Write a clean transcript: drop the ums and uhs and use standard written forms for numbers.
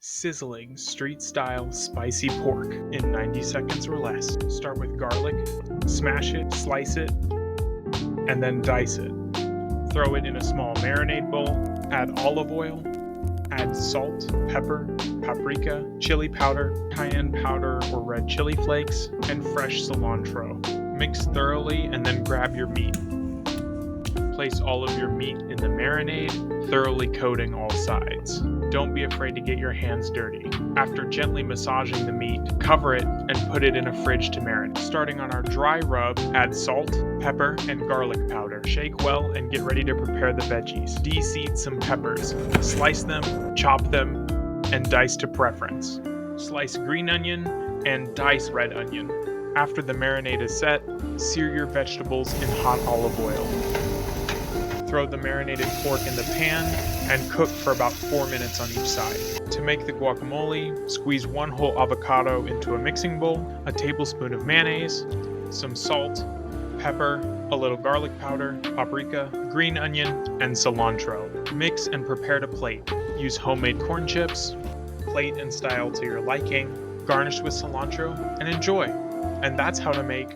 Sizzling street-style spicy pork in 90 seconds or less. Start with garlic, smash it, slice it, and then dice it. Throw it in a small marinade bowl, add olive oil, add salt, pepper, paprika, chili powder, cayenne powder or red chili flakes, and fresh cilantro. Mix thoroughly and then grab your meat. Place all of your meat in the marinade, thoroughly coating all sides. Don't be afraid to get your hands dirty. After gently massaging the meat, cover it and put it in a fridge to marinate. Starting on our dry rub, add salt, pepper, and garlic powder. Shake well and get ready to prepare the veggies. Deseed some peppers. Slice them, chop them, and dice to preference. Slice green onion and dice red onion. After the marinade is set, sear your vegetables in hot olive oil. Throw the marinated pork in the pan and cook for about 4 minutes on each side. To make the guacamole, squeeze 1 whole avocado into a mixing bowl, a tablespoon of mayonnaise, some salt, pepper, a little garlic powder, paprika, green onion, and cilantro. Mix and prepare to plate. Use homemade corn chips, plate and style to your liking, garnish with cilantro, and enjoy. And that's how to make